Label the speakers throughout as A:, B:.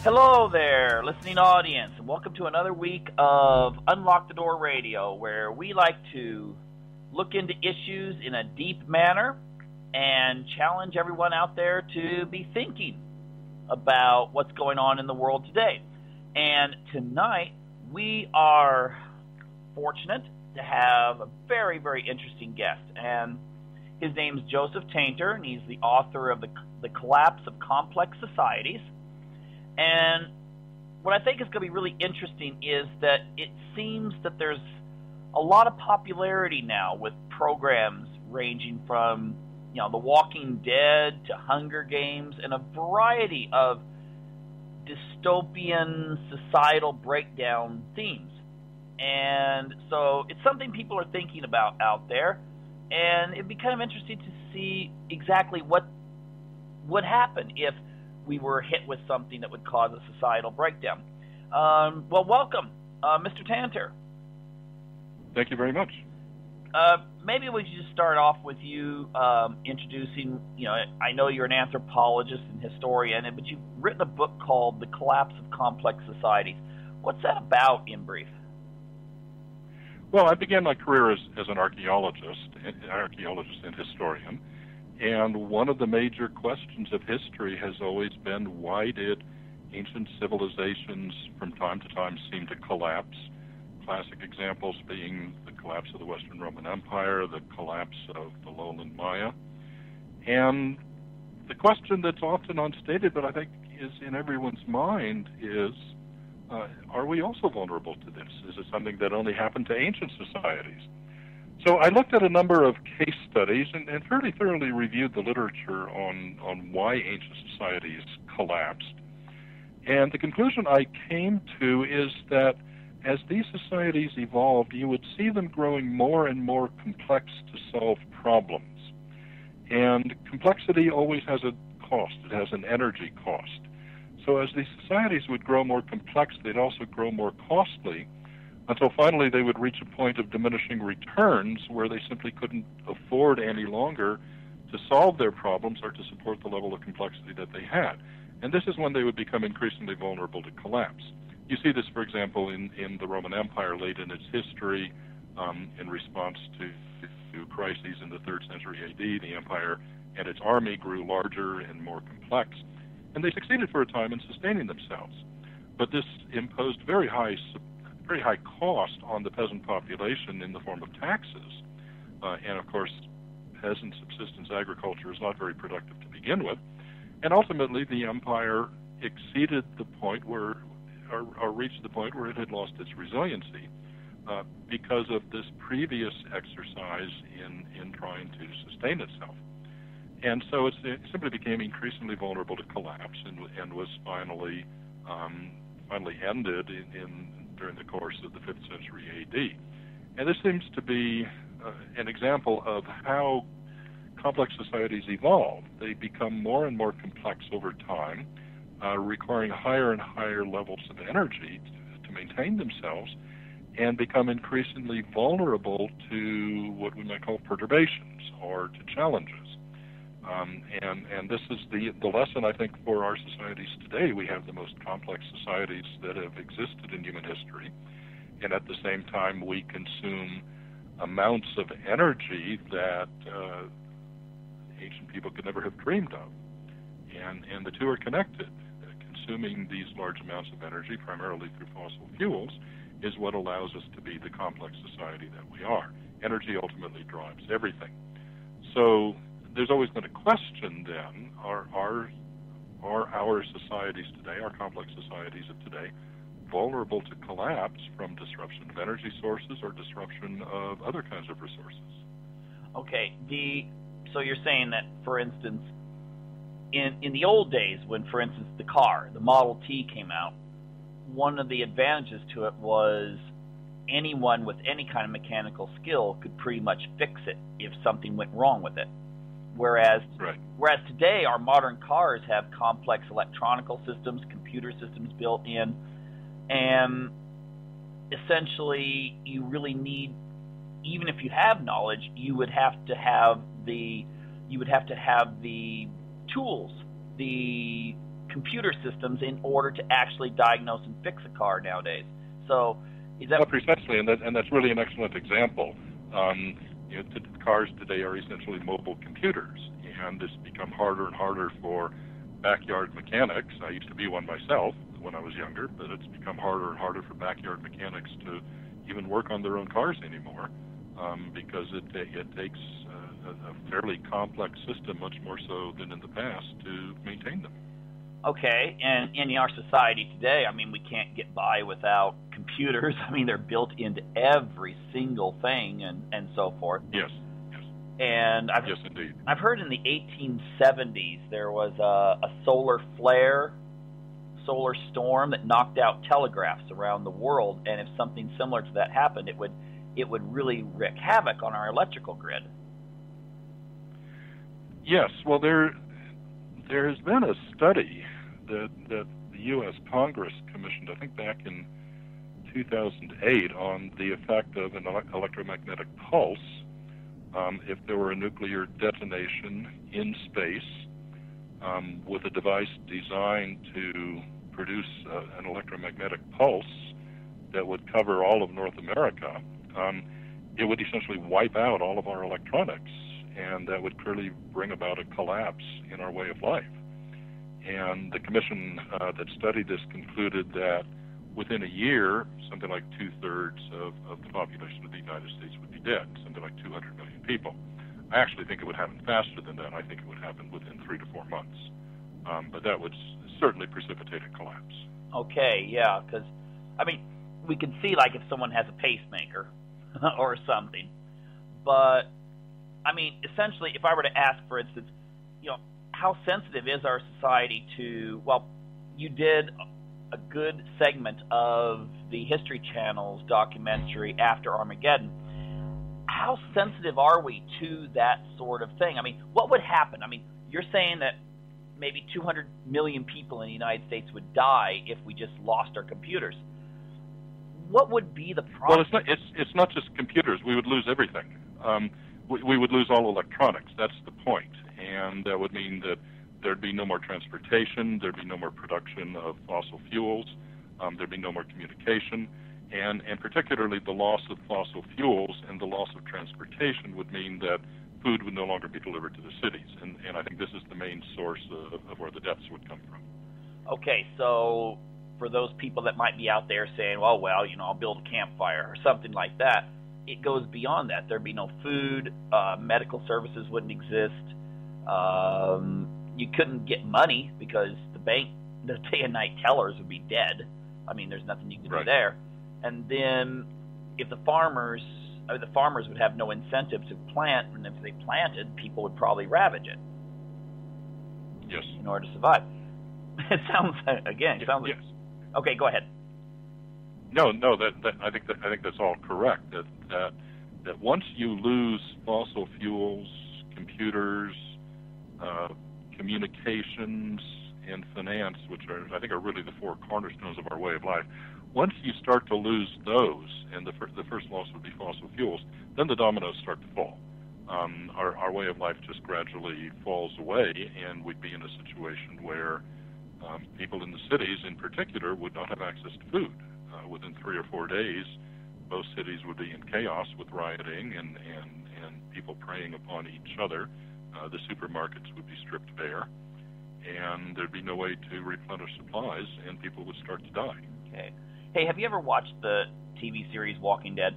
A: Hello there, listening audience, and welcome to another week of Unlock the Door Radio, where we like to look into issues in a deep manner and challenge everyone out there to be thinking about what's going on in the world today. And tonight, we are fortunate to have a very, very interesting guest, and his name is Joesph Tainter, and he's the author of The Collapse of Complex Societies. And what I think is going to be really interesting is that it seems that there's a lot of popularity now with programs ranging from, The Walking Dead to Hunger Games and a variety of dystopian societal breakdown themes. And so it's something people are thinking about out there, and it'd be kind of interesting to see exactly what would happen if we were hit with something that would cause a societal breakdown. Well, welcome, Mr. Tainter.
B: Thank you very much.
A: Maybe we should just start off with you introducing, I know you're an anthropologist and historian, but you've written a book called The Collapse of Complex Societies. What's that about, in brief?
B: Well, I began my career as an archaeologist and historian. And one of the major questions of history has always been, why did ancient civilizations from time to time seem to collapse? Classic examples being the collapse of the Western Roman Empire, the collapse of the lowland Maya. And the question that's often unstated, but I think is in everyone's mind, is, are we also vulnerable to this? Is it something that only happened to ancient societies? So I looked at a number of case studies and fairly thoroughly reviewed the literature on why ancient societies collapsed. And the conclusion I came to is that as these societies evolved, you would see them growing more and more complex to solve problems. And complexity always has a cost. It has an energy cost. So as these societies would grow more complex, they'd also grow more costly, until finally they would reach a point of diminishing returns where they simply couldn't afford any longer to solve their problems or to support the level of complexity that they had. And this is when they would become increasingly vulnerable to collapse. You see this, for example, in the Roman Empire late in its history, in response to crises in the 3rd century A.D. The empire and its army grew larger and more complex, and they succeeded for a time in sustaining themselves. But this imposed very high cost on the peasant population in the form of taxes. And of course, peasant subsistence agriculture is not very productive to begin with. And ultimately, the empire exceeded the point where, or reached the point where it had lost its resiliency because of this previous exercise in trying to sustain itself. And so it simply became increasingly vulnerable to collapse and was finally ended during the course of the 5th century A.D. And this seems to be an example of how complex societies evolve. They become more and more complex over time, requiring higher and higher levels of energy to maintain themselves, and become increasingly vulnerable to what we might call perturbations or to challenges. And this is the lesson, I think, for our societies today. We have the most complex societies that have existed in human history, and at the same time we consume amounts of energy that ancient people could never have dreamed of. And the two are connected. Consuming these large amounts of energy, primarily through fossil fuels, is what allows us to be the complex society that we are. Energy ultimately drives everything. So there's always been a question then, are our societies today, our complex societies of today, vulnerable to collapse from disruption of energy sources or disruption of other kinds of resources?
A: Okay, so you're saying that, for instance, in the old days when, for instance, the Model T came out, one of the advantages to it was anyone with any kind of mechanical skill could pretty much fix it if something went wrong with it. Whereas today, our modern cars have complex electronical systems, computer systems built in, and essentially you really need, even if you have knowledge, you would have to have the tools, the computer systems in order to actually diagnose and fix a car nowadays. So is that...
B: Well, precisely, and that's really an excellent example. Cars today are essentially mobile computers, and it's become harder and harder for backyard mechanics. I used to be one myself when I was younger, but it's become harder and harder for backyard mechanics to even work on their own cars anymore, because it takes a fairly complex system, much more so than in the past, to maintain them.
A: Okay, and in our society today, I mean, we can't get by without computers. I mean, they're built into every single thing and so forth.
B: Yes.
A: And
B: yes, indeed.
A: I've heard in the 1870s there was a solar flare, solar storm that knocked out telegraphs around the world, and if something similar to that happened, it would really wreak havoc on our electrical grid.
B: Yes, well, there has been a study that the U.S. Congress commissioned, I think back in 2008, on the effect of an electromagnetic pulse if there were a nuclear detonation in space with a device designed to produce an electromagnetic pulse that would cover all of North America. It would essentially wipe out all of our electronics, and that would clearly bring about a collapse in our way of life. And the commission that studied this concluded that within a year, something like 2/3 of the population of the United States would be dead, something like 200 million people. I actually think it would happen faster than that. I think it would happen within 3 to 4 months. But that would certainly precipitate a collapse.
A: Okay, yeah, because, I mean, we can see, like, if someone has a pacemaker or something. But, I mean, essentially, if I were to ask, for instance, how sensitive is our society to, well, you did a good segment of the History Channel's documentary After Armageddon. How sensitive are we to that sort of thing? I mean, what would happen? I mean, you're saying that maybe 200 million people in the United States would die if we just lost our computers. What would be the problem?
B: Well, it's not just computers. We would lose everything. We would lose all electronics. That's the point. And that would mean that there'd be no more transportation, there'd be no more production of fossil fuels, there'd be no more communication, and particularly the loss of fossil fuels and the loss of transportation would mean that food would no longer be delivered to the cities. And I think this is the main source of where the deaths would come from.
A: Okay, so for those people that might be out there saying, well, I'll build a campfire or something like that, it goes beyond that. There'd be no food, medical services wouldn't exist. You couldn't get money because the bank, the day and night tellers would be dead. I mean, there's nothing you can do there. And then if the farmers would have no incentive to plant, and if they planted, people would probably ravage it.
B: Yes.
A: In order to survive. It sounds like.
B: Yes.
A: Okay, go ahead.
B: No, I think that's all correct. That once you lose fossil fuels, computers, communications, and finance, which I think are really the four cornerstones of our way of life, once you start to lose those, and the first loss would be fossil fuels, then the dominoes start to fall. Our way of life just gradually falls away, and we'd be in a situation where people in the cities, in particular, would not have access to food. Within 3 or 4 days, most cities would be in chaos with rioting and people preying upon each other. The supermarkets would be stripped bare, and there'd be no way to replenish supplies, and people would start to die.
A: Okay. Hey, have you ever watched the TV series Walking Dead?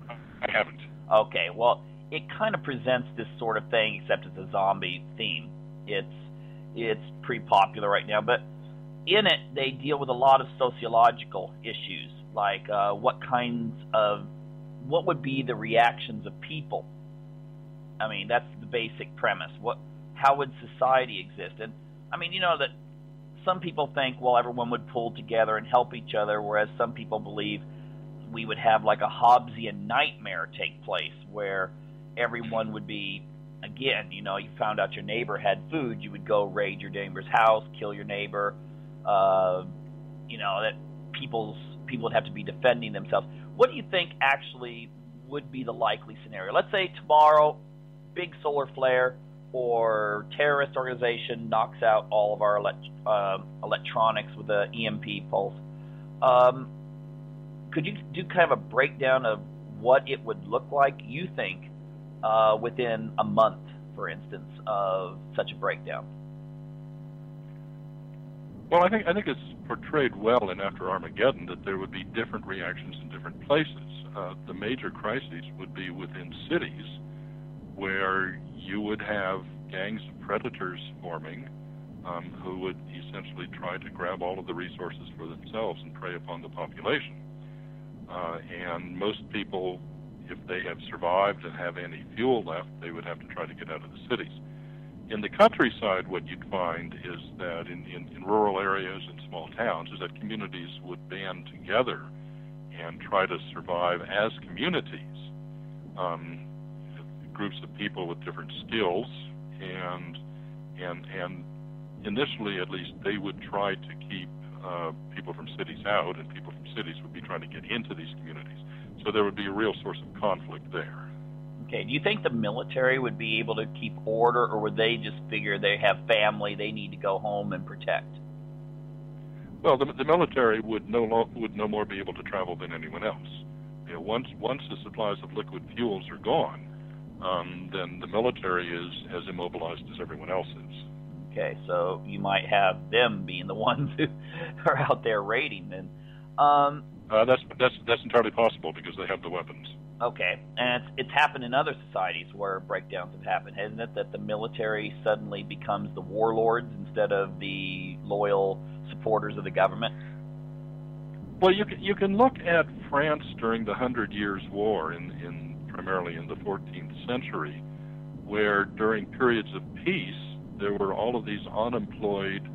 B: I haven't.
A: Okay, well, it kind of presents this sort of thing, except it's a zombie theme. It's pretty popular right now, but in it, they deal with a lot of sociological issues, like what would be the reactions of people? I mean, that's the basic premise. How would society exist? And I mean, that some people think, well, everyone would pull together and help each other, whereas some people believe we would have like a Hobbesian nightmare take place where everyone would be, again, you found out your neighbor had food, you would go raid your neighbor's house, kill your neighbor, that people would have to be defending themselves. What do you think actually would be the likely scenario? Let's say tomorrow, big solar flare, or terrorist organization knocks out all of our electronics with an EMP pulse. Could you do kind of a breakdown of what it would look like, you think, within a month, for instance, of such a breakdown?
B: Well, I think it's portrayed well in After Armageddon that there would be different reactions in different places. The major crises would be within cities, where you would have gangs of predators forming, who would essentially try to grab all of the resources for themselves and prey upon the population. And most people, if they have survived and have any fuel left, they would have to try to get out of the cities. In the countryside, what you'd find is that in rural areas and small towns is that communities would band together and try to survive as communities, groups of people with different skills, and initially, at least, they would try to keep people from cities out, and people from cities would be trying to get into these communities. So there would be a real source of conflict there.
A: Okay, do you think the military would be able to keep order, or would they just figure they have family, they need to go home and protect?
B: Well, the military would no more be able to travel than anyone else. You know, once the supplies of liquid fuels are gone, then the military is as immobilized as everyone else is.
A: Okay, so you might have them being the ones who are out there raiding then.
B: That's entirely possible because they have the weapons.
A: Okay, and it's happened in other societies where breakdowns have happened, hasn't it? That the military suddenly becomes the warlords instead of the loyal supporters of the government?
B: Well, you can look at France during the 100 Years' War, primarily in the 14th century, where during periods of peace there were all of these unemployed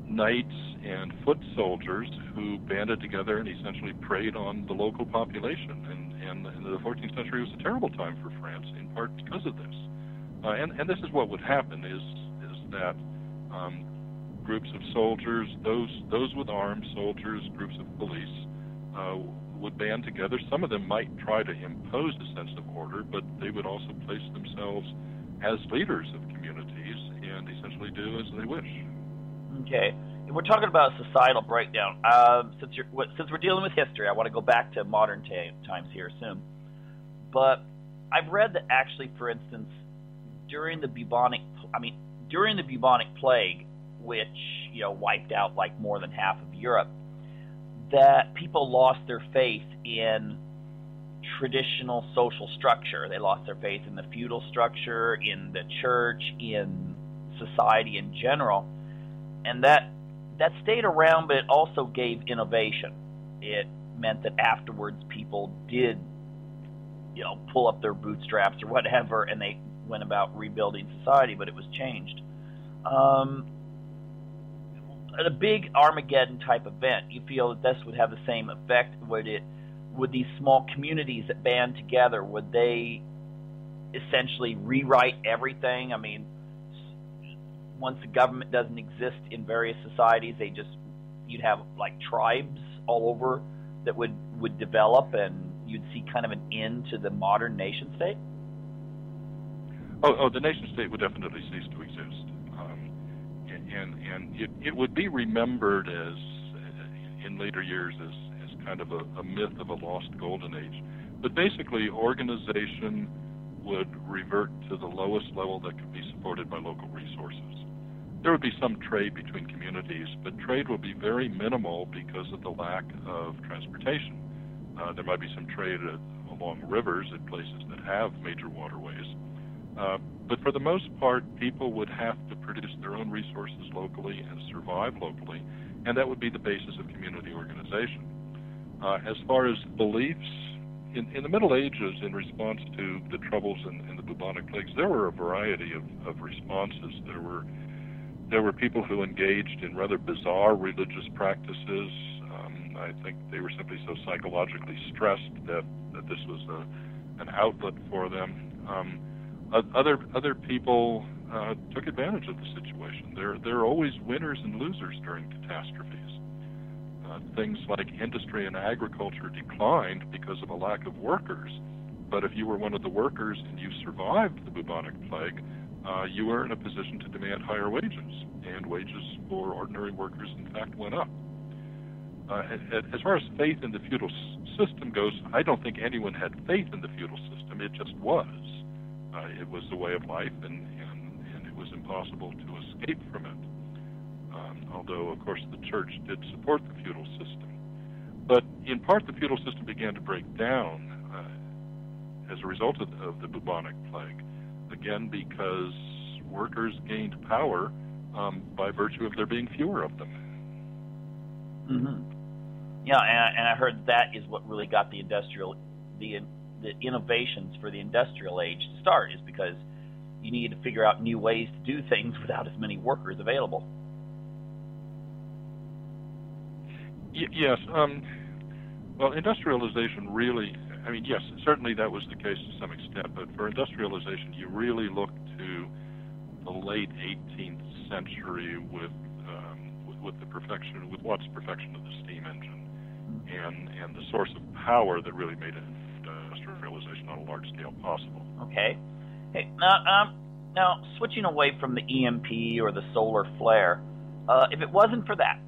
B: knights and foot soldiers who banded together and essentially preyed on the local population. And the 14th century was a terrible time for France, in part because of this. And this is what would happen: is that groups of soldiers, those with arms, soldiers, groups of police, would band together. Some of them might try to impose a sense of order, but they would also place themselves as leaders of communities and essentially do as they wish.
A: Okay. We're talking about societal breakdown. Since we're dealing with history, I want to go back to modern times here soon. But I've read that actually, for instance, during the bubonic plague, which wiped out like more than half of Europe, that people lost their faith in traditional social structure. They lost their faith in the feudal structure, in the church, in society in general, and that stayed around, but it also gave innovation. It meant that afterwards people did, pull up their bootstraps or whatever, and they went about rebuilding society, but it was changed. A big Armageddon type event, you feel that this would have the same effect? Would these small communities that band together, would they essentially rewrite everything? I mean, once the government doesn't exist in various societies, you'd have like tribes all over that would develop, and you'd see kind of an end to the modern nation state?
B: Oh, the nation state would definitely cease to exist. And it would be remembered as, in later years, as kind of a myth of a lost golden age. But basically, organization would revert to the lowest level that could be supported by local resources. There would be some trade between communities, but trade would be very minimal because of the lack of transportation. There might be some trade along rivers at places that have major waterways. But for the most part, people would have to produce their own resources locally and survive locally, and that would be the basis of community organization. As far as beliefs, in the Middle Ages, in response to the troubles in the bubonic plagues, there were a variety of responses. There were people who engaged in rather bizarre religious practices. I think they were simply so psychologically stressed that this was an outlet for them. Other people took advantage of the situation. There are always winners and losers during catastrophes. Things like industry and agriculture declined because of a lack of workers. But if you were one of the workers and you survived the bubonic plague, you were in a position to demand higher wages, and wages for ordinary workers, in fact, went up. As far as faith in the feudal system goes, I don't think anyone had faith in the feudal system. It just was. It was the way of life, and it was impossible to escape from it. Although, of course, the church did support the feudal system. But in part, the feudal system began to break down as a result of the bubonic plague, again because workers gained power by virtue of there being fewer of them.
A: Mm-hmm. Yeah, and I heard that is what really got the innovations for the industrial age to start, is because you needed to figure out new ways to do things without as many workers available.
B: Yes. Well, industrialization really, I mean, yes, certainly that was the case to some extent, but for industrialization, you really look to the late 18th century with Watt's perfection of the steam engine, and the source of power that really made industrialization on a large scale possible.
A: Okay. Hey, now switching away from the EMP or the solar flare, if it wasn't for that,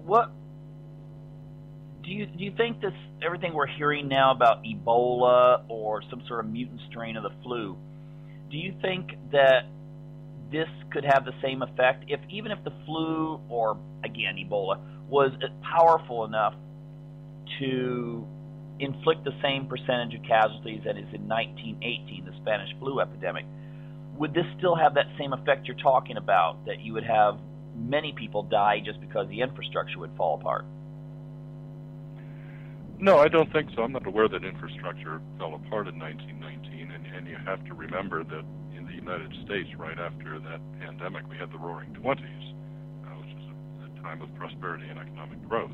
A: what do you think this everything we're hearing now about Ebola or some sort of mutant strain of the flu? Do you think that this could have the same effect even if the flu or again Ebola was powerful enough to inflict the same percentage of casualties that is in 1918, the Spanish flu epidemic? Would this still have that same effect you're talking about, that you would have many people die just because the infrastructure would fall apart?
B: No, I don't think so. I'm not aware that infrastructure fell apart in 1919, and you have to remember that in the United States, right after that pandemic, we had the Roaring '20s, which is a time of prosperity and economic growth.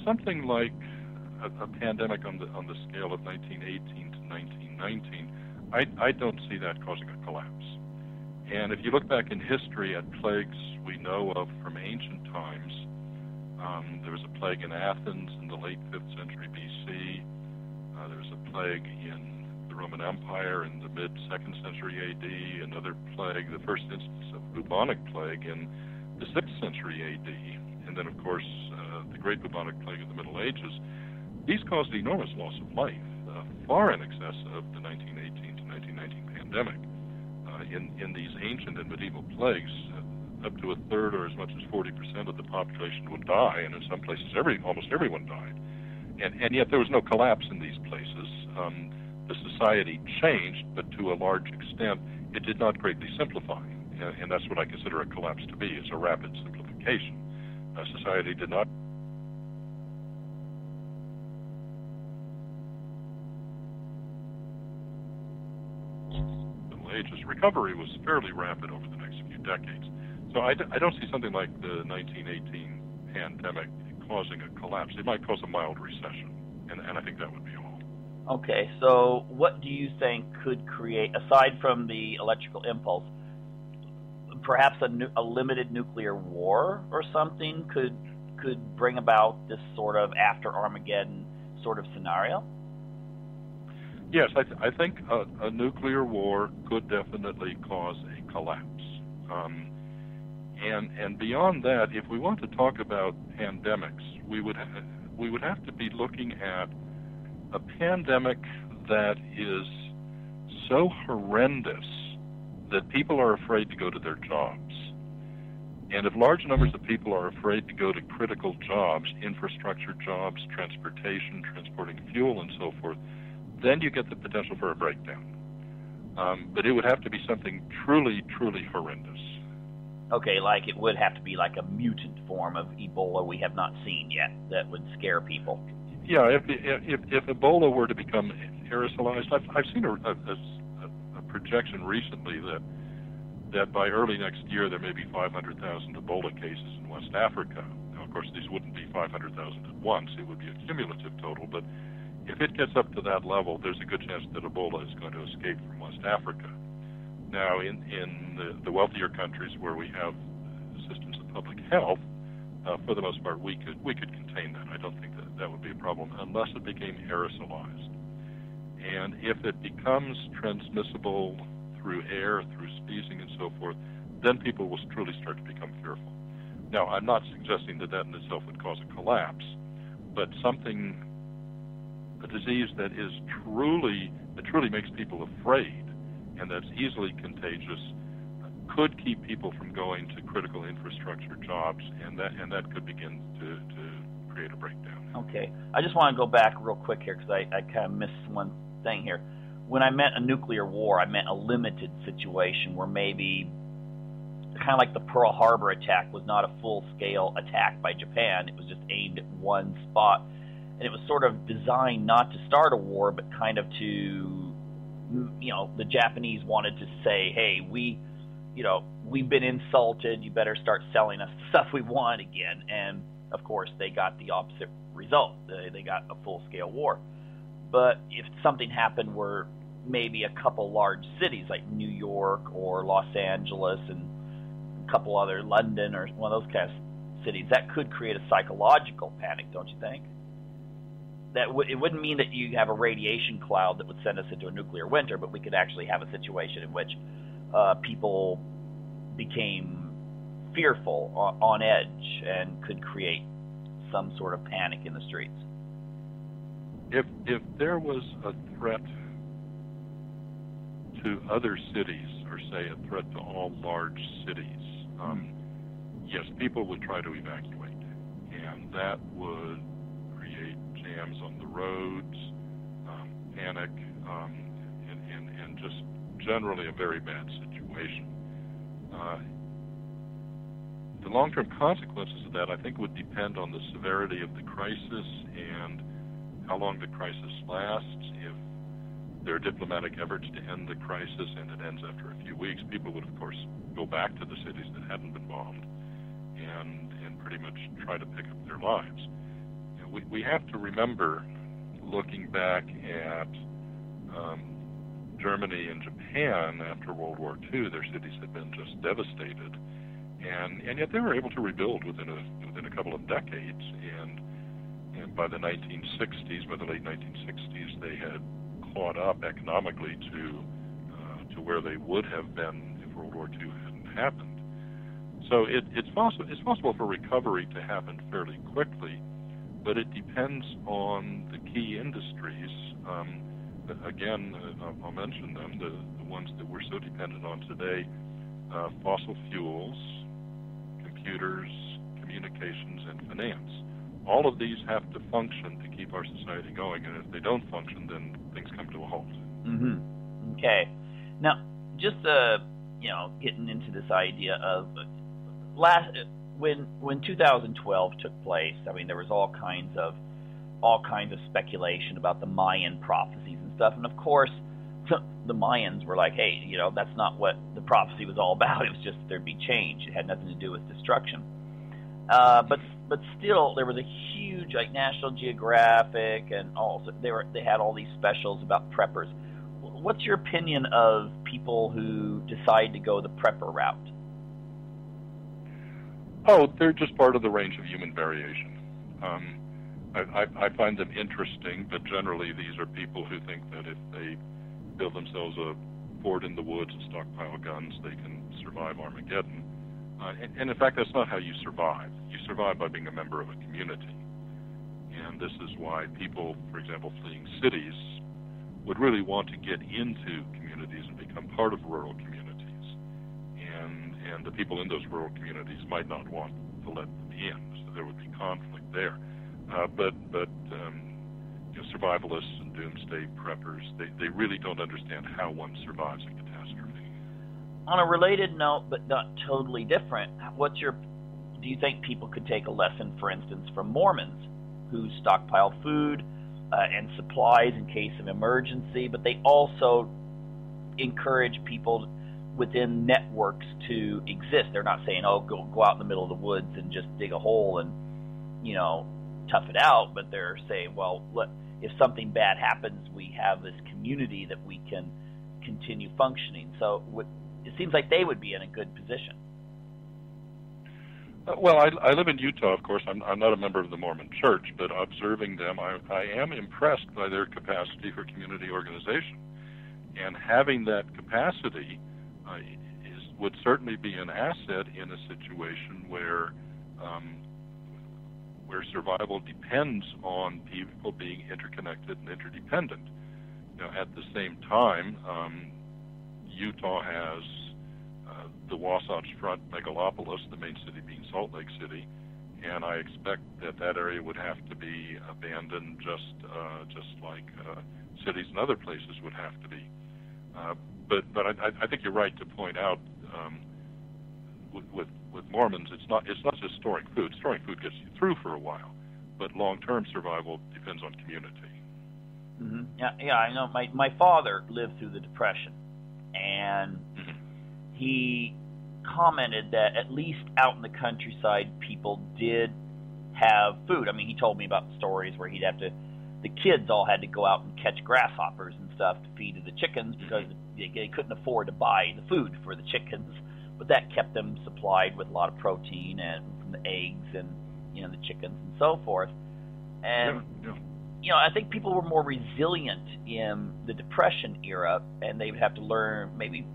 B: Something like a pandemic on the scale of 1918 to 1919, I don't see that causing a collapse. And if you look back in history at plagues we know of from ancient times, there was a plague in Athens in the late 5th century BC. There was a plague in the Roman Empire in the mid-2nd century AD. Another plague, the first instance of bubonic plague in the 6th century AD. And then, of course, the Great Bubonic Plague of the Middle Ages. These caused enormous loss of life, far in excess of the 1918 to 1919 pandemic. In these ancient and medieval plagues, up to a third or as much as 40% of the population would die, and in some places almost everyone died. And yet there was no collapse in these places. The society changed, but to a large extent, it did not greatly simplify. And that's what I consider a collapse to be, is a rapid simplification. Society did not ages. Recovery was fairly rapid over the next few decades. So I don't see something like the 1918 pandemic causing a collapse. It might cause a mild recession, and I think that would be all.
A: Okay, so what do you think could create, aside from the electrical impulse, perhaps a limited nuclear war or something could bring about this sort of after Armageddon sort of scenario?
B: Yes, I think a nuclear war could definitely cause a collapse. And beyond that, if we want to talk about pandemics, we would have to be looking at a pandemic that is so horrendous that people are afraid to go to their jobs. And if large numbers of people are afraid to go to critical jobs, infrastructure jobs, transportation, transporting fuel, and so forth, then you get the potential for a breakdown. But it would have to be something truly, truly horrendous.
A: Okay, like it would have to be like a mutant form of Ebola we have not seen yet that would scare people.
B: Yeah, if Ebola were to become aerosolized, I've seen a projection recently that by early next year there may be 500,000 Ebola cases in West Africa. Now, of course, these wouldn't be 500,000 at once. It would be a cumulative total, but if it gets up to that level, there's a good chance that Ebola is going to escape from West Africa. Now, in the wealthier countries where we have systems of public health, for the most part, we could contain that. I don't think that would be a problem unless it became aerosolized. And if it becomes transmissible through air, through sneezing and so forth, then people will truly start to become fearful. Now, I'm not suggesting that in itself would cause a collapse, but a disease that truly makes people afraid and that's easily contagious could keep people from going to critical infrastructure jobs, and that could begin to create a breakdown.
A: Okay. I just want to go back real quick here because I kind of missed one thing here. When I meant a nuclear war, I meant a limited situation where maybe kind of like the Pearl Harbor attack was not a full-scale attack by Japan. It was just aimed at one spot. And it was sort of designed not to start a war, but kind of to, the Japanese wanted to say, hey, we've been insulted. You better start selling us the stuff we want again. And, of course, they got the opposite result. They got a full-scale war. But if something happened where maybe a couple large cities like New York or Los Angeles and a couple other, London or one of those kind of cities, that could create a psychological panic, don't you think? It wouldn't mean that you have a radiation cloud that would send us into a nuclear winter, but we could actually have a situation in which people became fearful, on edge, and could create some sort of panic in the streets.
B: If there was a threat to other cities, or say a threat to all large cities, yes, people would try to evacuate, and that would create jams on the roads, panic, and just generally a very bad situation. The long-term consequences of that, I think, would depend on the severity of the crisis and how long the crisis lasts. If there are diplomatic efforts to end the crisis and it ends after a few weeks, people would, of course, go back to the cities that hadn't been bombed and pretty much try to pick up their lives. We have to remember, looking back at Germany and Japan after World War II, their cities had been just devastated, and yet they were able to rebuild within a couple of decades. And by the 1960s, by the late 1960s, they had caught up economically to where they would have been if World War II hadn't happened. So it's possible for recovery to happen fairly quickly, but it depends on the key industries. Again, I'll mention them, the ones that we're so dependent on today: fossil fuels, computers, communications, and finance. All of these have to function to keep our society going, and if they don't function, then things come to a halt.
A: Mm-hmm. Okay. Now, just getting into this idea of when 2012 took place, I mean, there was all kinds of speculation about the Mayan prophecies and stuff, and of course, the Mayans were like, hey, that's not what the prophecy was all about. It was just there'd be change. It had nothing to do with destruction. But still, there was a huge, like, National Geographic, and also they had all these specials about preppers. What's your opinion of people who decide to go the prepper route?
B: Oh, they're just part of the range of human variation. I find them interesting, but generally these are people who think that if they build themselves a fort in the woods and stockpile guns, they can survive Armageddon. And in fact, that's not how you survive. You survive by being a member of a community. And this is why people, for example, fleeing cities, would really want to get into communities and become part of rural communities. And the people in those rural communities might not want to let them in, so there would be conflict there. But survivalists and doomsday preppers, they really don't understand how one survives a catastrophe.
A: On a related note, but not totally different, do you think people could take a lesson, for instance, from Mormons who stockpile food and supplies in case of emergency, but they also encourage people within networks to exist? They're not saying, oh, go out in the middle of the woods and just dig a hole and, tough it out, but they're saying, well, if something bad happens, we have this community that we can continue functioning. So it seems like they would be in a good position.
B: Well, I live in Utah, of course. I'm not a member of the Mormon Church, but observing them, I am impressed by their capacity for community organization. And having that capacity would certainly be an asset in a situation where survival depends on people being interconnected and interdependent. At the same time, Utah has the Wasatch Front megalopolis, the main city being Salt Lake City, and I expect that area would have to be abandoned just like cities and other places would have to be. But I think you're right to point out with Mormons, it's not just storing food. Storing food gets you through for a while, but long-term survival depends on community.
A: Mm-hmm. Yeah, I know. My father lived through the Depression, and he commented that at least out in the countryside, people did have food. I mean, he told me about stories where the kids all had to go out and catch grasshoppers and stuff to feed to the chickens because they couldn't afford to buy the food for the chickens. But that kept them supplied with a lot of protein and from the eggs and the chickens and so forth. And I think people were more resilient in the Depression era, and they would have to learn maybe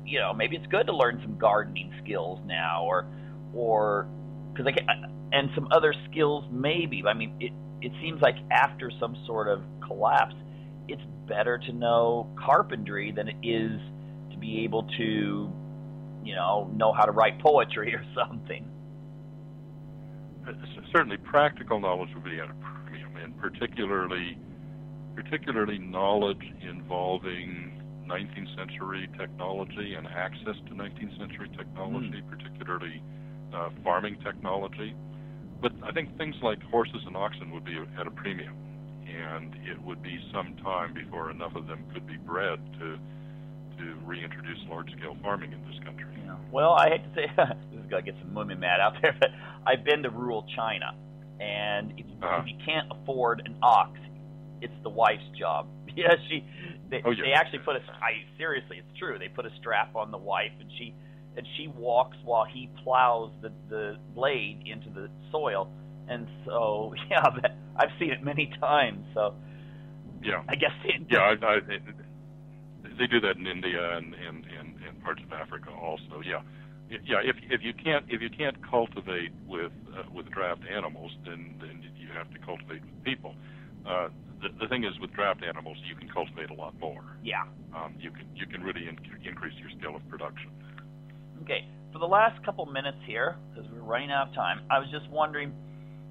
A: it's good to learn some gardening skills now, or because and some other skills maybe. I mean, it seems like after some sort of collapse, it's better to know carpentry than it is to be able to know how to write poetry or something.
B: Certainly, practical knowledge would be at a premium, and particularly knowledge involving 19th century technology and access to 19th century technology, particularly farming technology. But I think things like horses and oxen would be at a premium, and it would be some time before enough of them could be bred to reintroduce large-scale farming in this country.
A: Yeah. Well, I hate to say this is going to get some women mad out there, but I've been to rural China, and if you can't afford an ox, it's the wife's job. Yeah, they actually put seriously, it's true. They put a strap on the wife, and she walks while he plows the blade into the soil. And so, I've seen it many times. So, I guess
B: they do that in India and parts of Africa also. If you can't cultivate with draft animals, then you have to cultivate with people. The thing is, with draft animals, you can cultivate a lot more.
A: Yeah.
B: You can really increase your scale of production.
A: Okay. For the last couple minutes here, because we're running out of time, I was just wondering.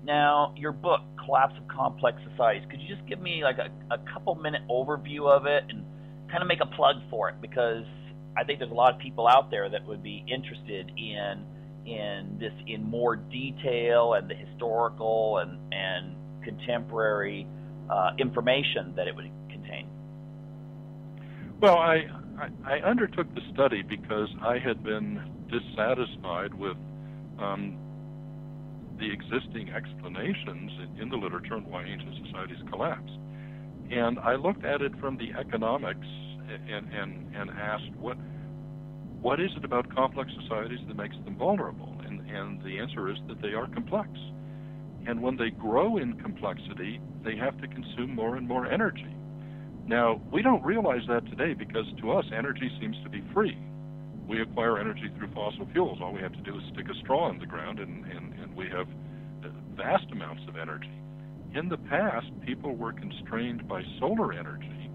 A: Now, your book, Collapse of Complex Societies, could you just give me like a couple-minute overview of it and kind of make a plug for it? Because I think there's a lot of people out there that would be interested in this in more detail and the historical and contemporary information that it would contain.
B: Well, I undertook the study because I had been dissatisfied with the existing explanations in the literature on why ancient societies collapsed. And I looked at it from the economics and asked, what is it about complex societies that makes them vulnerable? And the answer is that they are complex. And when they grow in complexity, they have to consume more and more energy. Now, we don't realize that today because to us, energy seems to be free. We acquire energy through fossil fuels. All we have to do is stick a straw in the ground and we have vast amounts of energy. In the past, people were constrained by solar energy,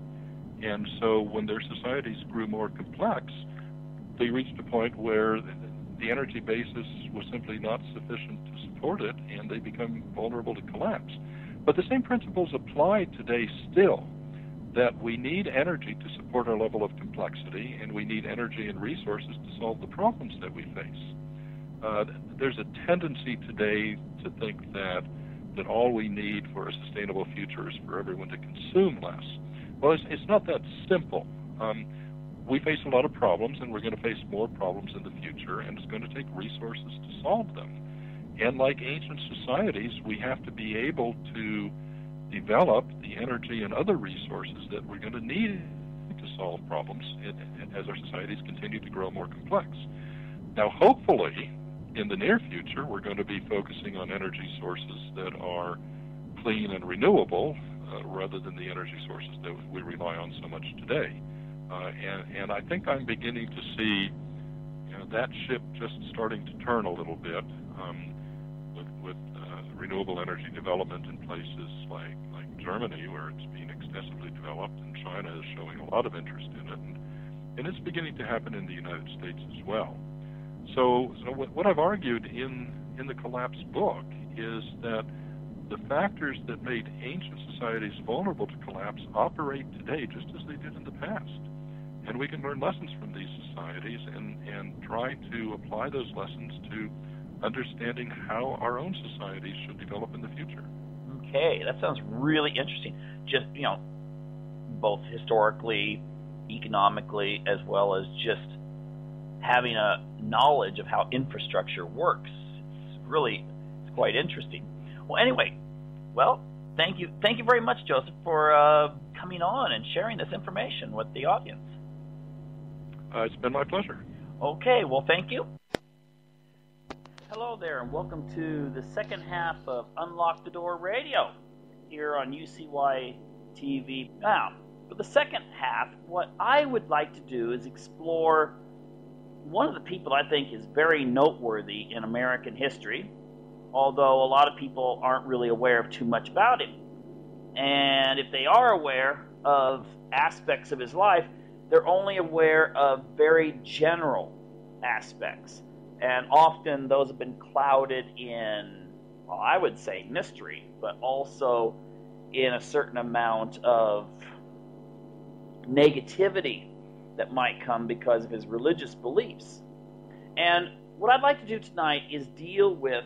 B: and so when their societies grew more complex, they reached a point where the energy basis was simply not sufficient to support it, and they become vulnerable to collapse. But the same principles apply today still, that we need energy to support our level of complexity, and we need energy and resources to solve the problems that we face. There's a tendency today to think that all we need for a sustainable future is for everyone to consume less. Well, it's not that simple. We face a lot of problems, and we're going to face more problems in the future, and it's going to take resources to solve them. And like ancient societies, we have to be able to develop the energy and other resources that we're going to need to solve problems as our societies continue to grow more complex. Now, hopefully, in the near future, we're going to be focusing on energy sources that are clean and renewable rather than the energy sources that we rely on so much today. And I think I'm beginning to see that ship just starting to turn a little bit with renewable energy development in places like Germany, where it's being extensively developed, and China is showing a lot of interest in it. And it's beginning to happen in the United States as well. So what I've argued in the Collapse book is that the factors that made ancient societies vulnerable to collapse operate today just as they did in the past. And we can learn lessons from these societies and try to apply those lessons to understanding how our own societies should develop in the future.
A: Okay, that sounds really interesting. Just, both historically, economically, as well as just having a knowledge of how infrastructure works. It's quite interesting. Well, anyway, thank you very much, Joesph, for coming on and sharing this information with the audience.
B: It's been my pleasure.
A: Okay, well, thank you. Hello there, and welcome to the second half of Unlock the Door Radio here on UCY TV. Now, for the second half, what I would like to do is explore one of the people I think is very noteworthy in American history, although a lot of people aren't really aware of too much about him. And if they are aware of aspects of his life, they're only aware of very general aspects. And often those have been clouded in, I would say, mystery, but also in a certain amount of negativity that might come because of his religious beliefs. And what I'd like to do tonight is deal with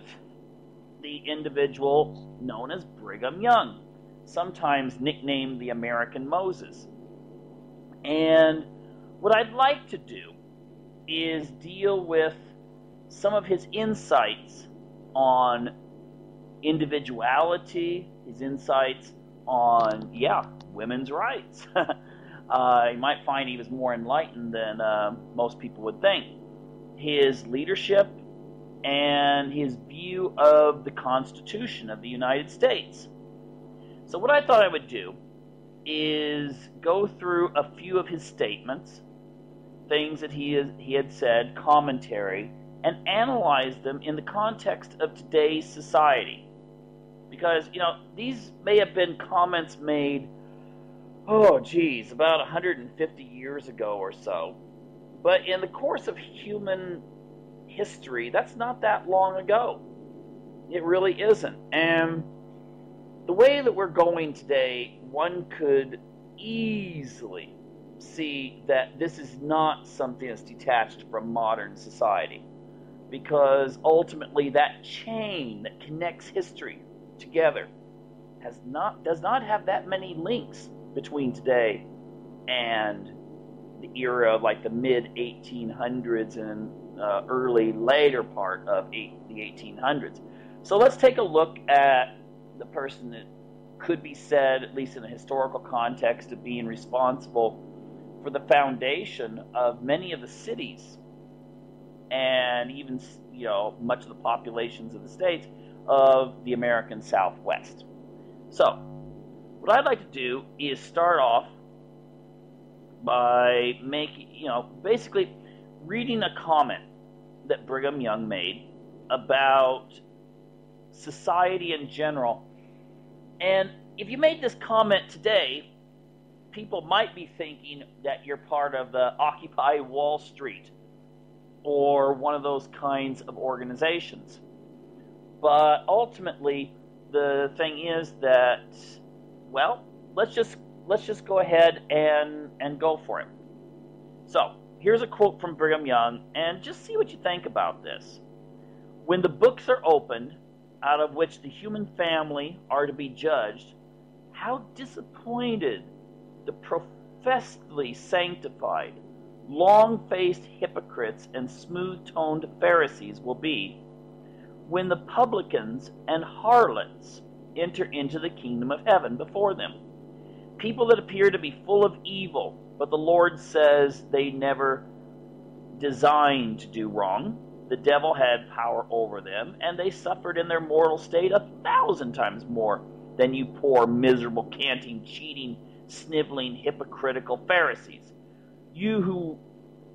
A: the individual known as Brigham Young, sometimes nicknamed the American Moses. And what I'd like to do is deal with some of his insights on individuality, his insights on, women's rights. You might find he was more enlightened than most people would think. His leadership and his view of the Constitution of the United States. So what I thought I would do is go through a few of his statements, things that he had said, commentary, and analyze them in the context of today's society. Because, these may have been comments made, about 150 years ago or so. But in the course of human history, that's not that long ago. It really isn't. And the way that we're going today, one could easily see that this is not something that's detached from modern society. Because ultimately that chain that connects history together does not have that many links between today and the era of like the mid-1800s and later part of the 1800s. So let's take a look at the person that could be said, at least in a historical context, of being responsible for the foundation of many of the cities and even, much of the populations of the states of the American Southwest. So, what I'd like to do is start off by basically reading a comment that Brigham Young made about society in general. And if you made this comment today, people might be thinking that you're part of the Occupy Wall Street or one of those kinds of organizations. But ultimately, the thing is that, let's just go ahead and go for it. So, here's a quote from Brigham Young, and just see what you think about this. When the books are opened, out of which the human family are to be judged, how disappointed the professedly sanctified, long-faced hypocrites and smooth-toned Pharisees will be when the publicans and harlots enter into the kingdom of heaven before them. People that appear to be full of evil, but the Lord says they never designed to do wrong. The devil had power over them, and they suffered in their mortal state 1,000 times more than you poor, miserable, canting, cheating, sniveling, hypocritical Pharisees. You who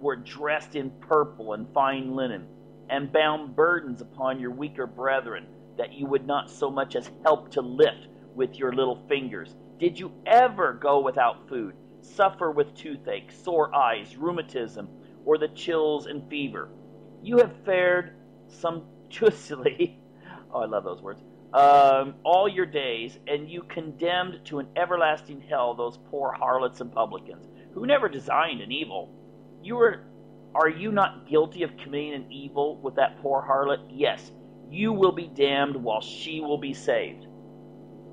A: were dressed in purple and fine linen, and bound burdens upon your weaker brethren, that you would not so much as help to lift with your little fingers. Did you ever go without food, suffer with toothache, sore eyes, rheumatism, or the chills and fever? You have fared sumptuously, oh, I love those words, all your days, and you condemned to an everlasting hell those poor harlots and publicans, who never designed an evil. Are you not guilty of committing an evil with that poor harlot? Yes, you will be damned while she will be saved.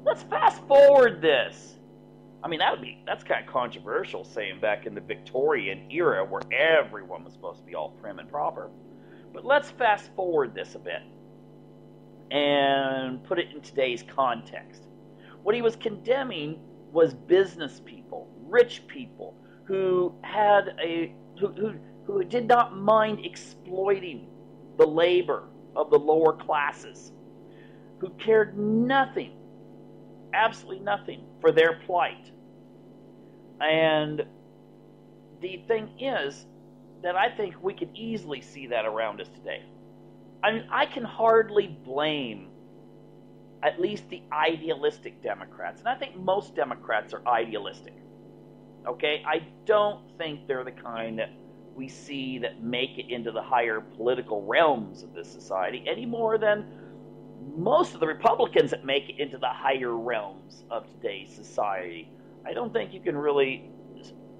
A: Let's fast forward this. I mean, that's kind of controversial, saying back in the Victorian era where everyone was supposed to be all prim and proper. But let's fast forward this a bit and put it in today's context. What he was condemning was business people, rich people, who did not mind exploiting the labor of the lower classes, who cared nothing, absolutely nothing, for their plight. And the thing is that I think we could easily see that around us today. I mean, I can hardly blame at least the idealistic Democrats, and I think most Democrats are idealistic. Okay? I don't think they're the kind that we see that make it into the higher political realms of this society any more than most of the Republicans that make it into the higher realms of today's society. I don't think you can really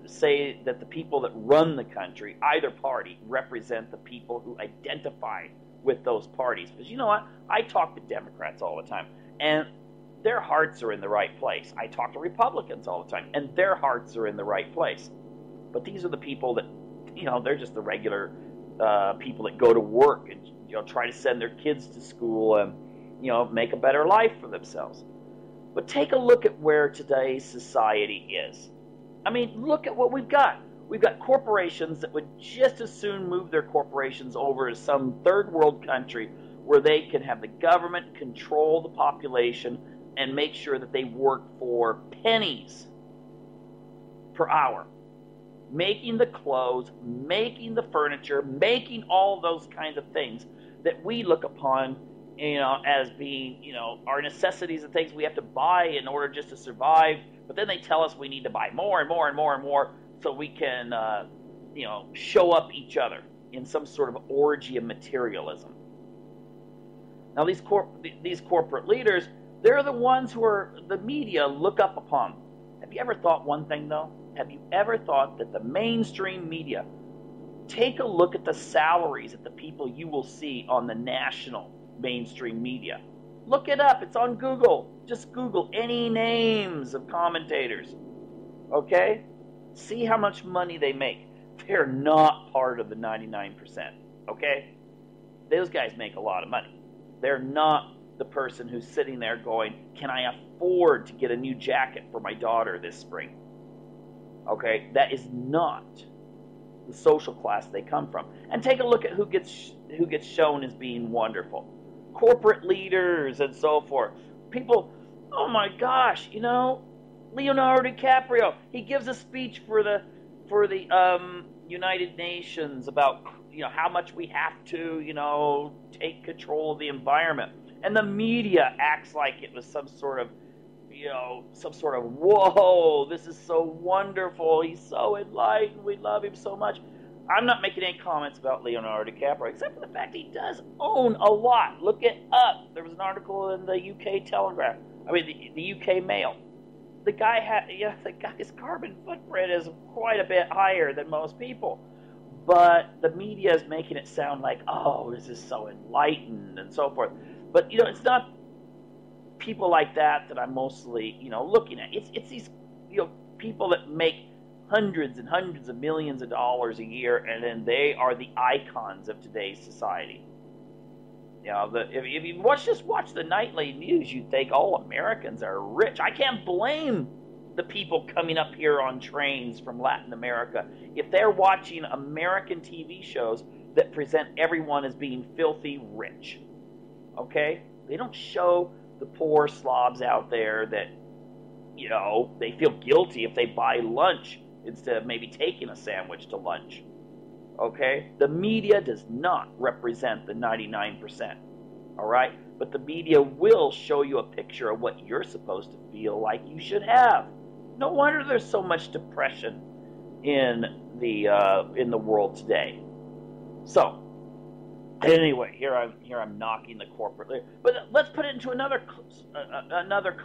A: say that the people that run the country, either party, represent the people who identify with those parties. Because you know what? I talk to Democrats all the time, and their hearts are in the right place. I talk to Republicans all the time, and their hearts are in the right place. But these are the people that, they're just the regular people that go to work and, try to send their kids to school and, make a better life for themselves. But take a look at where today's society is. I mean, look at what we've got. We've got corporations that would just as soon move their corporations over to some third world country where they can have the government control the population and make sure that they work for pennies per hour, making the clothes, making the furniture, making all those kinds of things that we look upon, as being, our necessities and things we have to buy in order just to survive. But then they tell us we need to buy more and more and more and more so we can, show up each other in some sort of orgy of materialism. Now, these corporate leaders, they're the ones who the media look up upon. Have you ever thought one thing, though? Have you ever thought that the mainstream media, take a look at the salaries of the people you will see on the national mainstream media. Look it up. It's on Google. Just Google any names of commentators. Okay? See how much money they make. They're not part of the 99%. Okay? Those guys make a lot of money. They're not the person who's sitting there going, can I afford to get a new jacket for my daughter this spring? Okay? That is not the social class they come from. And take a look at who gets shown as being wonderful. Corporate leaders and so forth. People, oh my gosh, Leonardo DiCaprio, he gives a speech for the United Nations about how much we have to take control of the environment, and the media acts like it was some sort of whoa, this is so wonderful, he's so enlightened, we love him so much. I'm not making any comments about Leonardo DiCaprio, except for the fact he does own a lot. Look it up. There was an article in the UK Telegraph. The UK Mail. The guy's carbon footprint is quite a bit higher than most people. But the media is making it sound like, oh, this is so enlightened and so forth. But, it's not people like that I'm mostly, looking at. It's these, people that make hundreds and hundreds of millions of dollars a year, and then they are the icons of today's society. If you watch the nightly news, you'd think all Americans are rich. I can't blame the people coming up here on trains from Latin America. If they're watching American TV shows, that present everyone as being filthy rich. Okay? They don't show the poor slobs out there that, they feel guilty if they buy lunch instead of maybe taking a sandwich to lunch. Okay? The media does not represent the 99%. All right? But the media will show you a picture of what you're supposed to feel like you should have. No wonder there's so much depression in the world today. So, anyway, here I'm knocking the corporate. But let's put it into another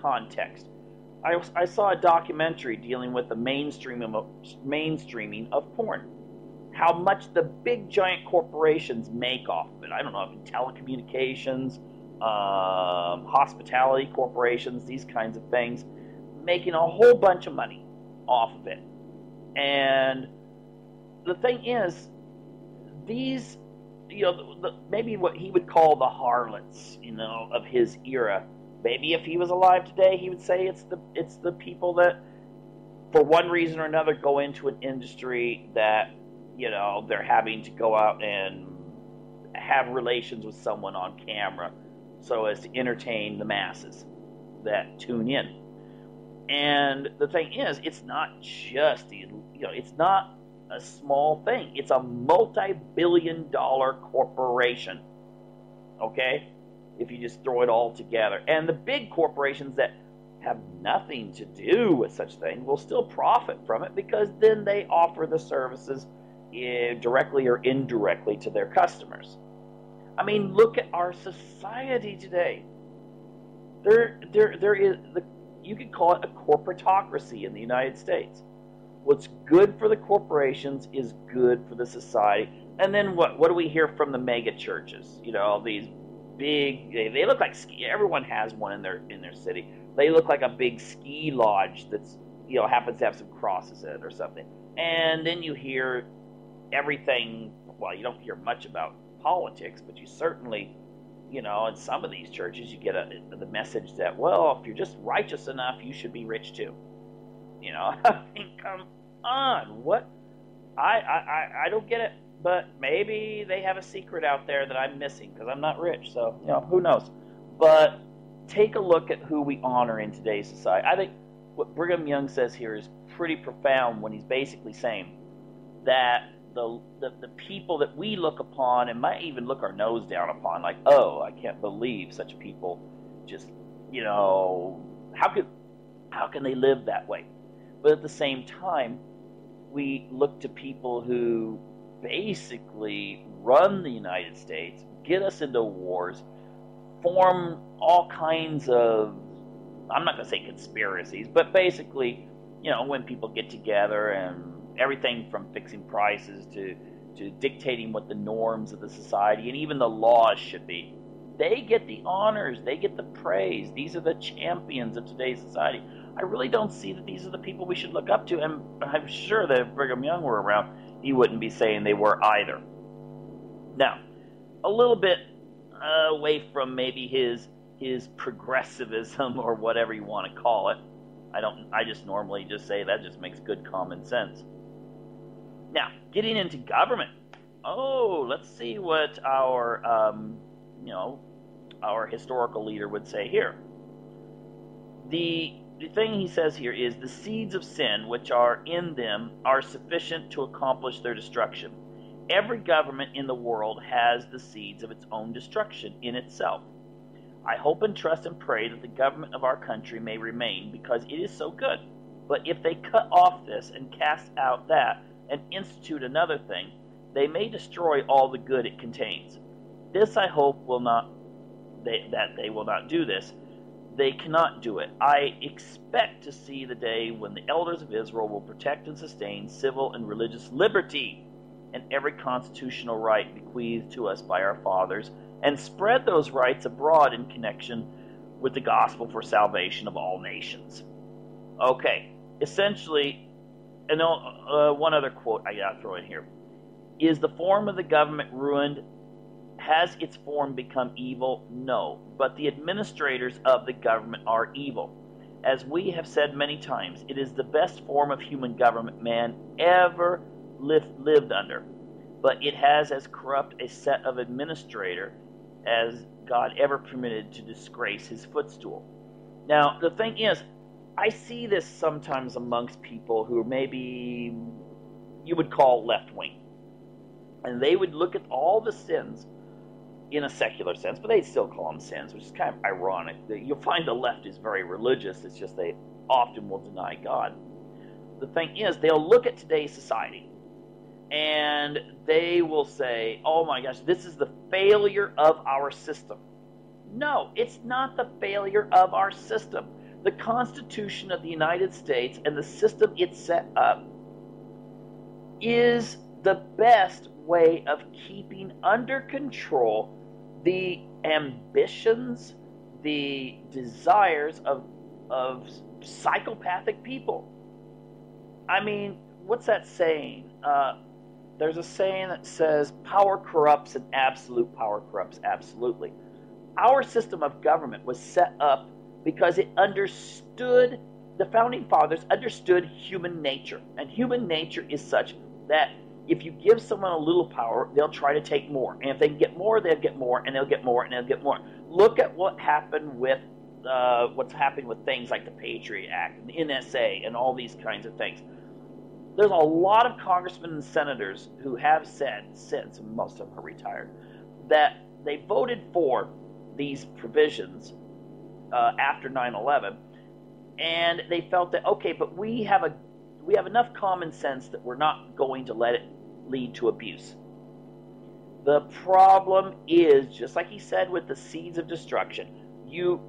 A: context. I saw a documentary dealing with the mainstreaming of porn. How much the big giant corporations make off of it. I don't know, in telecommunications, hospitality corporations, these kinds of things, making a whole bunch of money off of it. And the thing is, these, maybe what he would call the harlots, of his era. Maybe if he was alive today, he would say it's the people that, for one reason or another, go into an industry that, they're having to go out and have relations with someone on camera so as to entertain the masses that tune in. And the thing is, it's not just it's not a small thing. It's a multi-billion-dollar corporation. Okay? If you just throw it all together. And the big corporations that have nothing to do with such things will still profit from it, because then they offer the services directly or indirectly to their customers. I mean, look at our society today. There is you could call it a corporatocracy in the United States. What's good for the corporations is good for the society. And then what do we hear from the mega churches? These big, they look like everyone has one in their city. They look like a big ski lodge that's happens to have some crosses in it or something. And then you hear everything. Well, you don't hear much about politics, but you certainly, in some of these churches, you get the message that, well, if you're just righteous enough, you should be rich too. I mean, come on, what? I don't get it, but maybe they have a secret out there that I'm missing because I'm not rich. So, who knows? But take a look at who we honor in today's society. I think what Brigham Young says here is pretty profound when he's basically saying that the people that we look upon and might even look our nose down upon, like, oh, I can't believe such people just, how can they live that way? But at the same time, we look to people who basically run the United States, get us into wars, form all kinds of, I'm not going to say conspiracies, but basically, when people get together and everything from fixing prices to dictating what the norms of the society and even the laws should be. They get the honors. They get the praise. These are the champions of today's society. I really don't see that these are the people we should look up to, and I'm sure that if Brigham Young were around, he wouldn't be saying they were either. Now, a little bit away from maybe his progressivism or whatever you want to call it. I just normally just say that just makes good common sense. Now, getting into government. Oh, let's see what our historical leader would say here. The thing he says here is the seeds of sin which are in them are sufficient to accomplish their destruction. Every government in the world has the seeds of its own destruction in itself. I hope and trust and pray that the government of our country may remain, because it is so good. But if they cut off this and cast out that and institute another thing, they may destroy all the good it contains. This I hope that they will not do this. They cannot do it. I expect to see the day when the elders of Israel will protect and sustain civil and religious liberty and every constitutional right bequeathed to us by our fathers, and spread those rights abroad in connection with the gospel for salvation of all nations. Okay, essentially, and one other quote I gotta throw in here. Is the form of the government ruined? Has its form become evil? No, but the administrators of the government are evil. As we have said many times, it is the best form of human government man ever lived under. but it has as corrupt a set of administrator as God ever permitted to disgrace his footstool. Now, the thing is, I see this sometimes amongst people who maybe you would call left-wing. And they would look at all the sins in a secular sense, but they'd still call them sins, which is kind of ironic. You'll find the left is very religious. It's just they often will deny God. The thing is, they'll look at today's society, and they will say, oh my gosh, this is the failure of our system. No, it's not the failure of our system. The Constitution of the United States and the system it set up is the best way of keeping under control the ambitions, the desires of psychopathic people. I mean, what's that saying? There's a saying that says, power corrupts and absolute power corrupts absolutely. Our system of government was set up because it understood, the founding fathers understood human nature. And human nature is such that if you give someone a little power, they'll try to take more. And if they can get more, they'll get more, and they'll get more, and they'll get more. Look at what happened with what's happening with things like the Patriot Act and the NSA and all these kinds of things. There's a lot of congressmen and senators who have said, since most of them are retired, that they voted for these provisions after 9/11, and they felt that, okay, but we have enough common sense that we're not going to let it lead to abuse. The problem is, just like he said with the seeds of destruction, you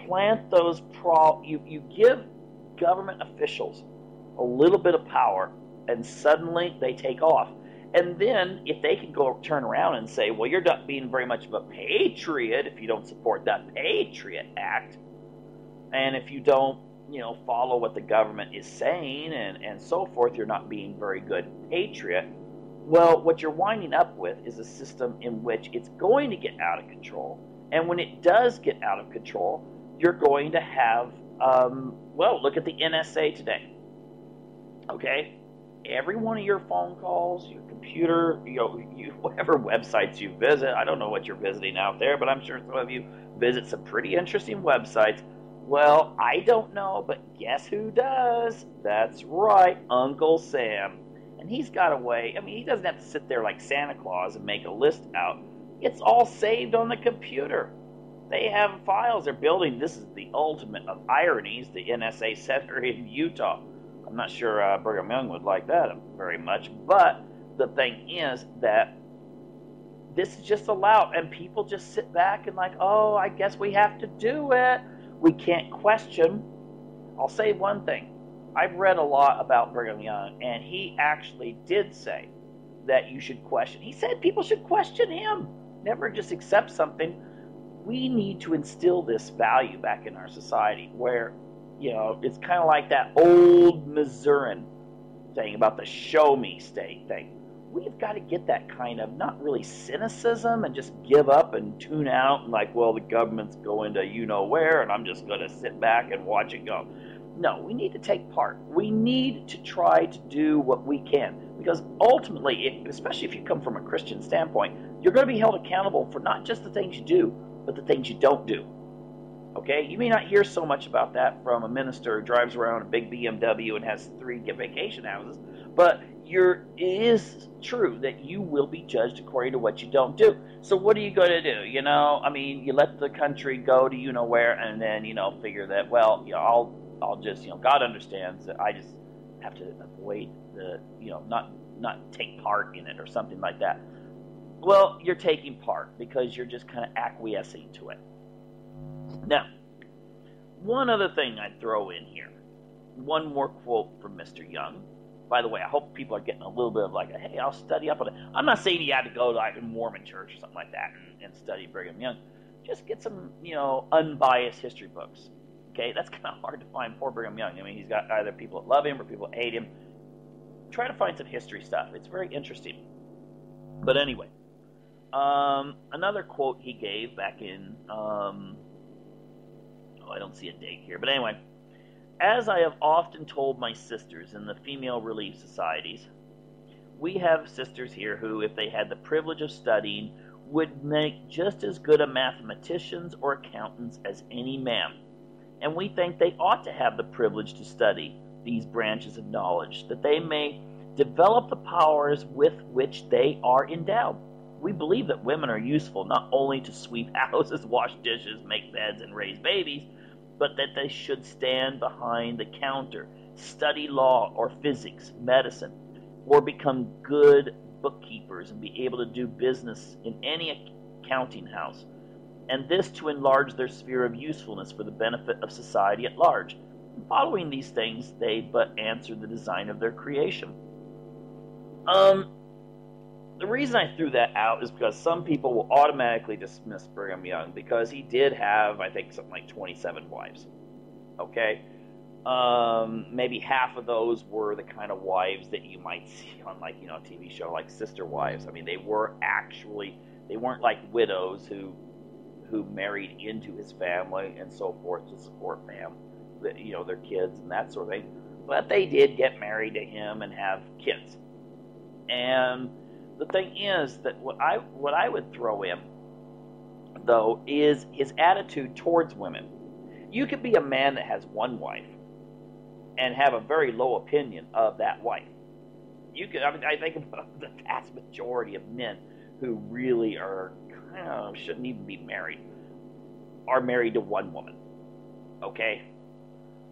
A: plant those you give government officials a little bit of power, and suddenly they take off. And then if they can go turn around and say, well, you're not being very much of a patriot if you don't support that Patriot Act, and if you don't follow what the government is saying and so forth, you're not being very good patriot. Well, what you're winding up with is a system in which it's going to get out of control. And when it does get out of control, you're going to have, look at the NSA today. Okay? Every one of your phone calls, your computer, whatever websites you visit, I don't know what you're visiting out there, but I'm sure some of you visit some pretty interesting websites. Well, I don't know, but guess who does? That's right, Uncle Sam. And he's got a way. I mean, he doesn't have to sit there like Santa Claus and make a list out. It's all saved on the computer. They have files they're building. This is the ultimate of ironies, the NSA center in Utah. I'm not sure Brigham Young would like that very much, but the thing is that this is just allowed, and people just sit back and like, oh, I guess we have to do it. We can't question. I'll say one thing. I've read a lot about Brigham Young, and he actually did say that you should question. He said people should question him, never just accept something. We need to instill this value back in our society where, it's kind of like that old Missourian thing about the show me state thing. We've got to get that kind of, not really cynicism and just give up and tune out and like, well, the government's going to you-know-where and I'm just going to sit back and watch it go. No, we need to take part. We need to try to do what we can. Because ultimately, especially if you come from a Christian standpoint, you're going to be held accountable for not just the things you do, but the things you don't do. Okay? You may not hear so much about that from a minister who drives around a big BMW and has 3 vacation houses, but it is true that you will be judged according to what you don't do. So what are you going to do? You let the country go to you-know-where and then, figure that, well, I'll just, God understands that I just have to avoid the, not take part in it or something like that. Well, you're taking part because you're just kind of acquiescing to it. Now, one other thing I'd throw in here. One more quote from Mr. Young. By the way, I hope people are getting a little bit of like, hey, I'll study up on it. I'm not saying you had to go to like a Mormon church or something like that and study Brigham Young. Just get some, unbiased history books. Okay, that's kind of hard to find for Brigham Young. I mean, he's got either people that love him or people that hate him. Try to find some history stuff. It's very interesting. But anyway, another quote he gave back in, I don't see a date here, but anyway, as I have often told my sisters in the female relief societies, We have sisters here who, if they had the privilege of studying, would make just as good a mathematicians or accountants as any man. And we think they ought to have the privilege to study these branches of knowledge, that they may develop the powers with which they are endowed. We believe that women are useful not only to sweep houses, wash dishes, make beds, and raise babies, but that they should stand behind the counter, study law or physics, medicine, or become good bookkeepers and be able to do business in any accounting house, and this to enlarge their sphere of usefulness for the benefit of society at large. Following these things, they but answer the design of their creation. The reason I threw that out is because some people will automatically dismiss Brigham Young because he did have, I think, something like 27 wives. Okay? Maybe half of those were the kind of wives that you might see on, like, a TV show like Sister Wives. I mean, they weren't like widows who married into his family and so forth to support their kids and that sort of thing. But they did get married to him and have kids. And the thing is that what I would throw in, though, is his attitude towards women. You could be a man that has one wife and have a very low opinion of that wife. I think about the vast majority of men who really are shouldn't even be married, are married to one woman. Okay?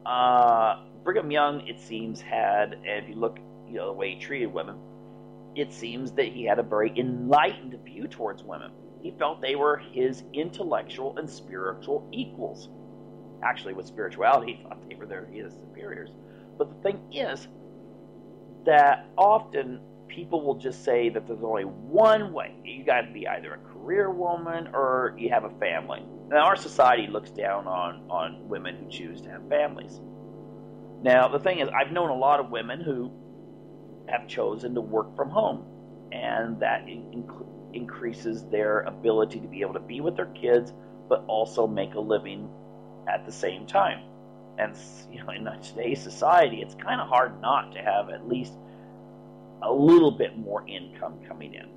A: Brigham Young, it seems, had, and if you look, the way he treated women, it seems that he had a very enlightened view towards women. He felt they were his intellectual and spiritual equals. Actually, with spirituality, he thought they were his superiors. But the thing is that often people will just say that there's only one way. You got to be either a career woman or you have a family. Now, our society looks down on women who choose to have families. Now, the thing is, I've known a lot of women who have chosen to work from home, and that increases their ability to be able to be with their kids, but also make a living at the same time. And in today's society, it's kind of hard not to have at least a little bit more income coming in.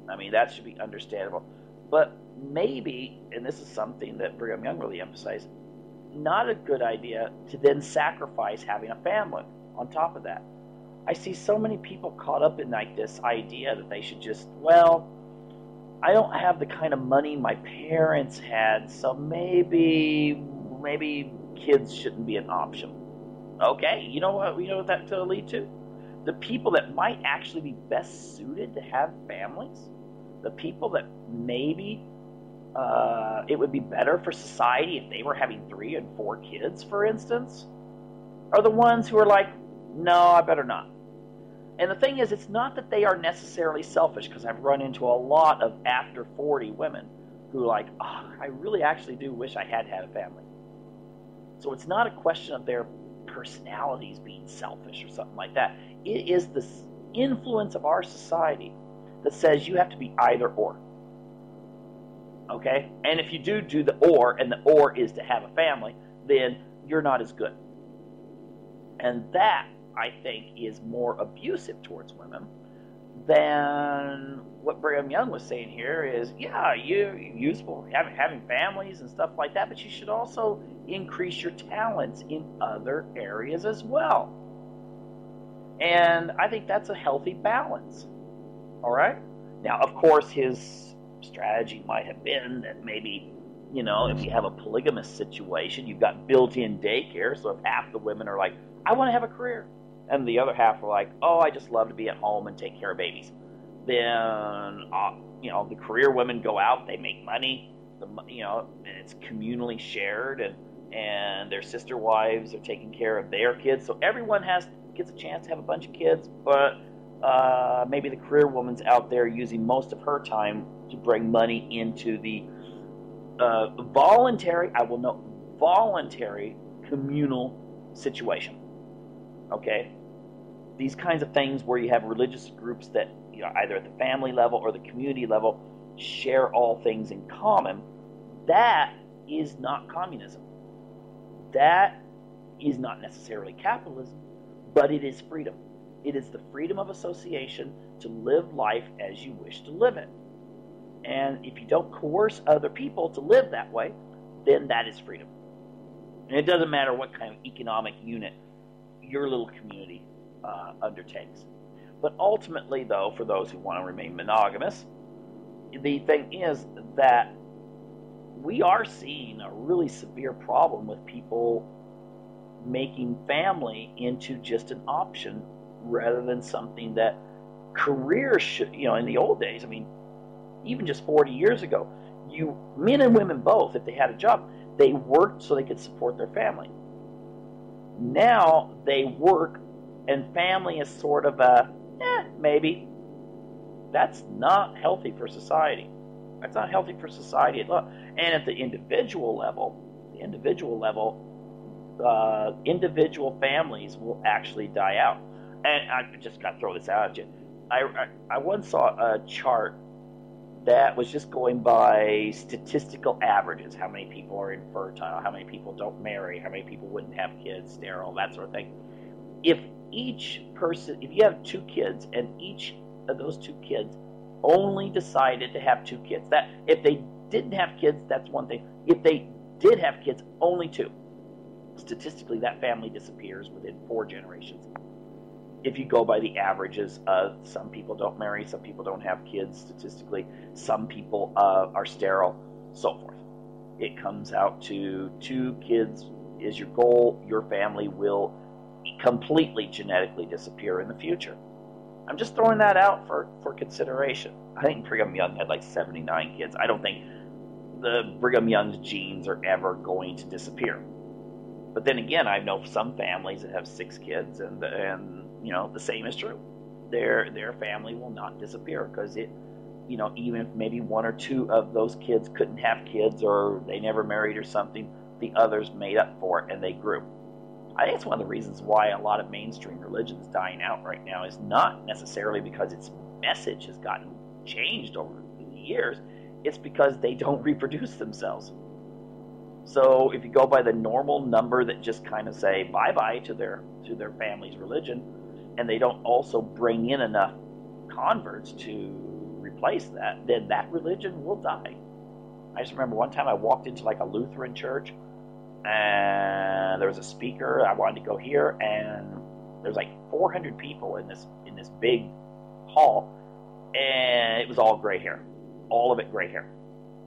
A: I mean, that should be understandable. But maybe, and this is something that Brigham Young really emphasized, not a good idea to then sacrifice having a family on top of that. I see so many people caught up in this idea that they should just, I don't have the kind of money my parents had, so maybe kids shouldn't be an option. Okay, you know what that could lead to? The people that might actually be best suited to have families, the people that maybe it would be better for society if they were having 3 and 4 kids, for instance, are the ones who are like, no, I better not. And the thing is, it's not that they are necessarily selfish, because I've run into a lot of after 40 women who are like, I really actually do wish I had a family. So it's not a question of their personalities being selfish or something like that. It is the influence of our society that says you have to be either or. Okay? And if you do the or, and the or is to have a family, then you're not as good. And that, I think, is more abusive towards women than what Brigham Young was saying here is, you're useful having families and stuff like that, but you should also increase your talents in other areas as well. And I think that's a healthy balance. All right? Now, of course, his strategy might have been that maybe, if you have a polygamous situation, you've got built-in daycare, so if half the women are like, I want to have a career, and the other half are like, I just love to be at home and take care of babies, then, the career women go out, they make money, and it's communally shared, and their sister wives are taking care of their kids, so everyone gets a chance to have a bunch of kids, but maybe the career woman's out there using most of her time to bring money into the voluntary communal situation. Okay? These kinds of things where you have religious groups that, either at the family level or the community level, share all things in common, that is not communism. That is not necessarily capitalism, but it is freedom. It is the freedom of association to live life as you wish to live it. And if you don't coerce other people to live that way, then that is freedom. And it doesn't matter what kind of economic unit your little community undertakes. But ultimately, though, for those who want to remain monogamous, the thing is that we are seeing a really severe problem with people making family into just an option rather than something that careers should, in the old days, I mean, even just 40 years ago, men and women both, if they had a job, they worked so they could support their family. Now they work and family is sort of maybe. That's not healthy for society. That's not healthy for society at all. And at the individual level, individual families will actually die out. And I just got to throw this out at you. I once saw a chart that was just going by statistical averages. How many people are infertile? How many people don't marry? How many people wouldn't have kids, sterile, that sort of thing. If you have 2 kids and each of those 2 kids only decided to have 2 kids, that if they didn't have kids, that's one thing. If they did have kids, only 2. Statistically, that family disappears within 4 generations. If you go by the averages of some people don't marry, some people don't have kids statistically, some people are sterile, so forth. It comes out to 2 kids is your goal. Your family will completely genetically disappear in the future. I'm just throwing that out for consideration. I think Brigham Young had like 79 kids. I don't think the Brigham Young's genes are ever going to disappear. But then again, I know some families that have 6 kids, and the same is true. Their family will not disappear because even if maybe 1 or 2 of those kids couldn't have kids or they never married or something, the others made up for it and they grew. I think it's one of the reasons why a lot of mainstream religion is dying out right now is not necessarily because its message has gotten changed over the years. It's because they don't reproduce themselves. So if you go by the normal number that just kind of say bye-bye to their family's religion, and they don't also bring in enough converts to replace that, then that religion will die. I just remember one time I walked into like a Lutheran church, and there was a speaker. I wanted to go here, and there's like 400 people in this big hall, and it was all gray hair, all of it gray hair.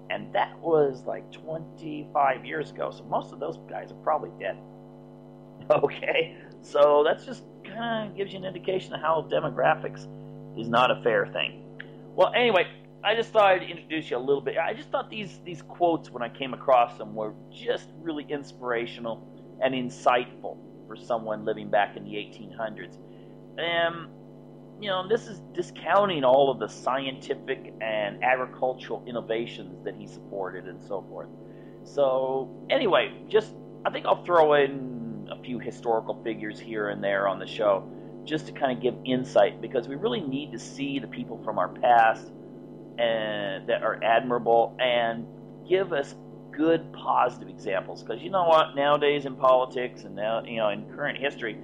A: And that was like 25 years ago, so most of those guys are probably dead. Okay, so that's just kind of gives you an indication of how demographics is not a fair thing. Well, anyway, I just thought I'd introduce you a little bit. I just thought these quotes, when I came across them, were just really inspirational and insightful for someone living back in the 1800s. This is discounting all of the scientific and agricultural innovations that he supported and so forth. So anyway, I think I'll throw in a few historical figures here and there on the show just to kind of give insight, because we really need to see the people from our past and that are admirable and give us good positive examples. Because you know what, nowadays in politics and now in current history,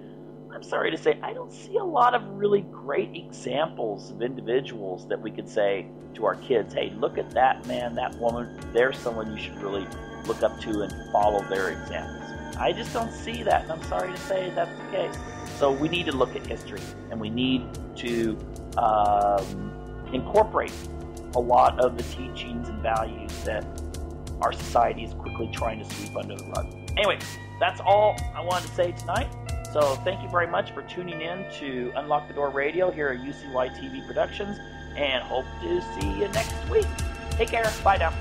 A: I'm sorry to say, I don't see a lot of really great examples of individuals that we could say to our kids, hey, look at that man, that woman, they're someone you should really look up to and follow their examples. I just don't see that, and I'm sorry to say that's the case. So we need to look at history, and we need to incorporate a lot of the teachings and values that our society is quickly trying to sweep under the rug. Anyway, that's all I wanted to say tonight. So thank you very much for tuning in to Unlock the Door Radio here at UCY TV Productions, and hope to see you next week. Take care. Bye now.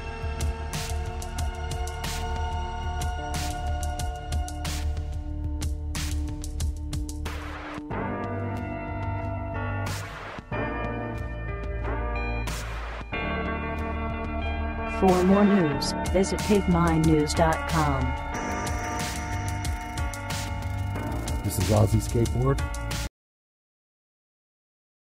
C: For more news, visit pigminenews.com.
D: This is Ozzy Skateboard.